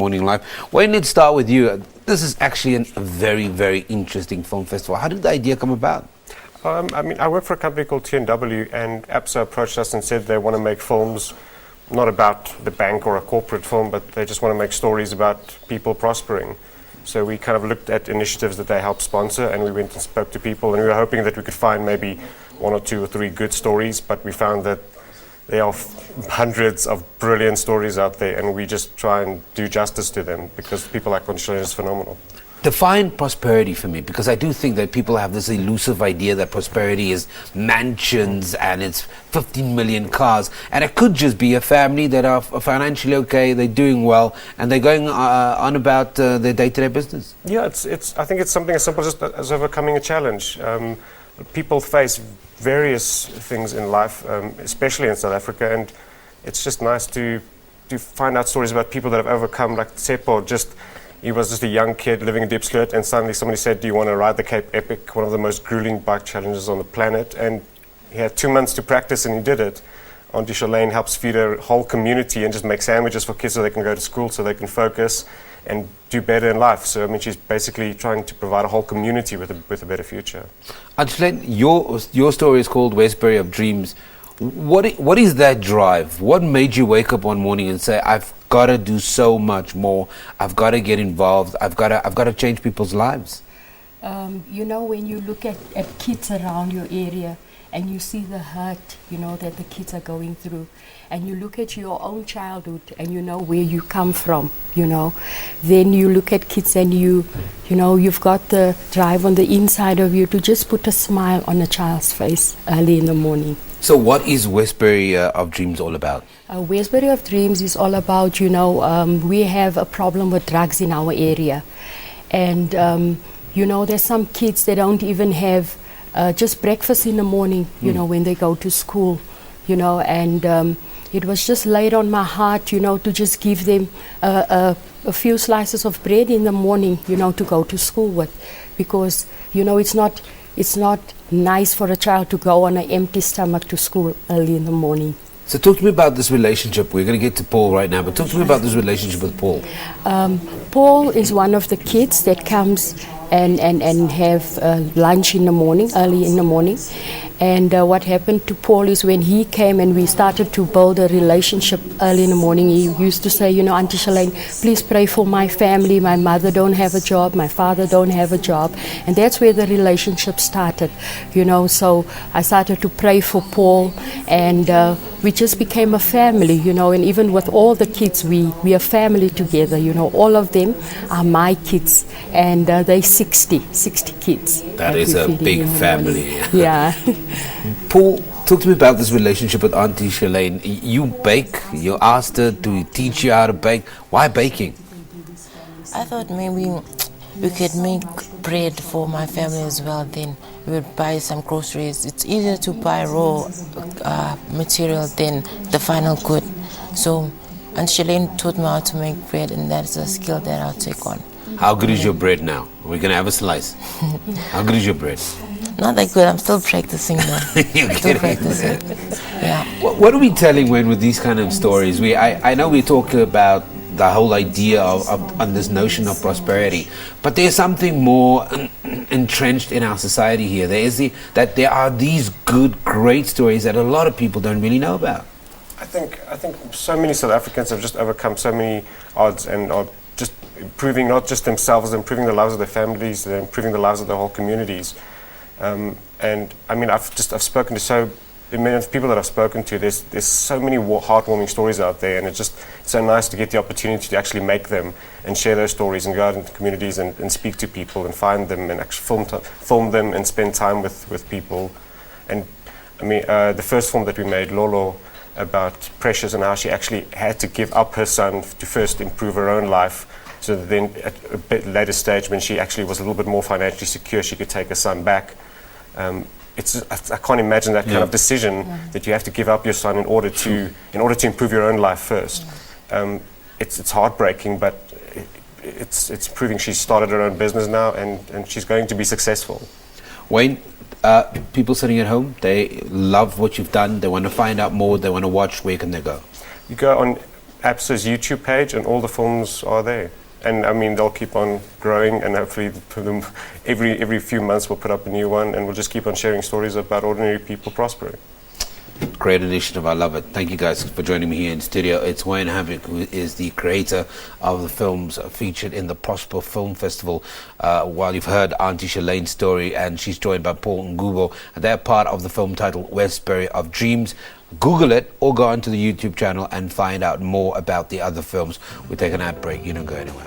Morning Live. Wayne, let's start with you. This is actually a very, very interesting film festival. How did the idea come about? I work for a company called TNW, and APSA approached us and said they want to make films not about the bank or a corporate film, but they just want to make stories about people prospering. So we kind of looked at initiatives that they help sponsor, and we went and spoke to people, and we were hoping that we could find maybe 1 or 2 or 3 good stories, but we found that there are hundreds of brilliant stories out there, and we just try and do justice to them because people like Antishalain is phenomenal. Define prosperity for me, because I do think that people have this elusive idea that prosperity is mansions and it's 15 million cars, and it could just be a family that are financially okay, they're doing well, and they're going on about their day-to-day business. Yeah, I think it's something as simple as overcoming a challenge. People face various things in life, especially in South Africa, and it's just nice to find out stories about people that have overcome, like Tsepo. He was just a young kid living in Diepsloot, and suddenly somebody said, do you want to ride the Cape Epic, one of the most grueling bike challenges on the planet? And he had 2 months to practice, and he did it. Antishalain helps feed a whole community and just make sandwiches for kids so they can go to school, so they can focus and do better in life. So, I mean, she's basically trying to provide a whole community with a better future. Antishalain, your story is called Westbury of Dreams. What is that drive? What made you wake up one morning and say, I've got to do so much more, I've got to get involved, I've got to change people's lives? When you look at kids around your area and you see the hurt, that the kids are going through, and you look at your own childhood and you know where you come from, then you look at kids and you've got the drive on the inside of you to just put a smile on a child's face early in the morning. So what is Westbury of Dreams all about? Westbury of Dreams is all about, we have a problem with drugs in our area. And, there's some kids that don't even have just breakfast in the morning, when they go to school, and it was just laid on my heart, to just give them a few slices of bread in the morning, to go to school with. Because, it's not nice for a child to go on an empty stomach to school early in the morning. So talk to me about this relationship. We're going to get to Paul right now, but talk to me about this relationship with Paul. Paul is one of the kids that comes and have lunch in the morning, early in the morning. And what happened to Paul is when he came and we started to build a relationship early in the morning, he used to say, Antishalain, please pray for my family. My mother don't have a job. My father don't have a job. And that's where the relationship started, So I started to pray for Paul, and we just became a family, and even with all the kids, we are family together, all of them are my kids, and they're 60 kids. That is a big family. Yeah. Paul, talk to me about this relationship with Antishalain. You bake, you asked her to teach you how to bake. Why baking? I thought maybe we could make bread for my family as well, then we would buy some groceries. It's easier to buy raw material than the final good. So Antishalain taught me how to make bread, and that's a skill that I'll take on. How good is your bread now? We're going to have a slice. How good is your bread? Not that good. I'm still practicing though. You're still kidding. practicing. Yeah. What are we telling when with these kind of stories? I know we talk about the whole idea of this notion of prosperity, but there's something more entrenched in our society here. There are these good, great stories that a lot of people don't really know about. I think so many South Africans have just overcome so many odds and are just improving not just themselves, improving the lives of their families, they're improving the lives of their whole communities. And I mean, I've spoken to so many of the people that I've spoken to. There's so many heartwarming stories out there, and it's so nice to get the opportunity to actually make them and share those stories and go out into communities and speak to people and find them and actually film them and spend time with people. And I mean, the first film that we made, Lolo, about Precious and how she actually had to give up her son to first improve her own life, so that then at a bit later stage, when she actually was a little bit more financially secure, she could take her son back. I can't imagine that kind of decision that you have to give up your son in order to improve your own life first. It's heartbreaking, but it's proving she's started her own business now, and she's going to be successful. Wayne, people sitting at home, they love what you've done, they want to find out more, they want to watch. Where can they go? You go on ABSA's YouTube page, and all the films are there. And I mean, they'll keep on growing, and hopefully every few months we'll put up a new one, and we'll just keep on sharing stories about ordinary people prospering. Great initiative, I love it. Thank you guys for joining me here in studio. It's Wayne Havoc, who is the creator of the films featured in the Prosper Film Festival. While you've heard Auntie Shalane's story, and she's joined by Paul Ngubo, and they're part of the film titled Westbury of Dreams. Google it or go onto the YouTube channel and find out more about the other films. We take an ad break, you don't go anywhere.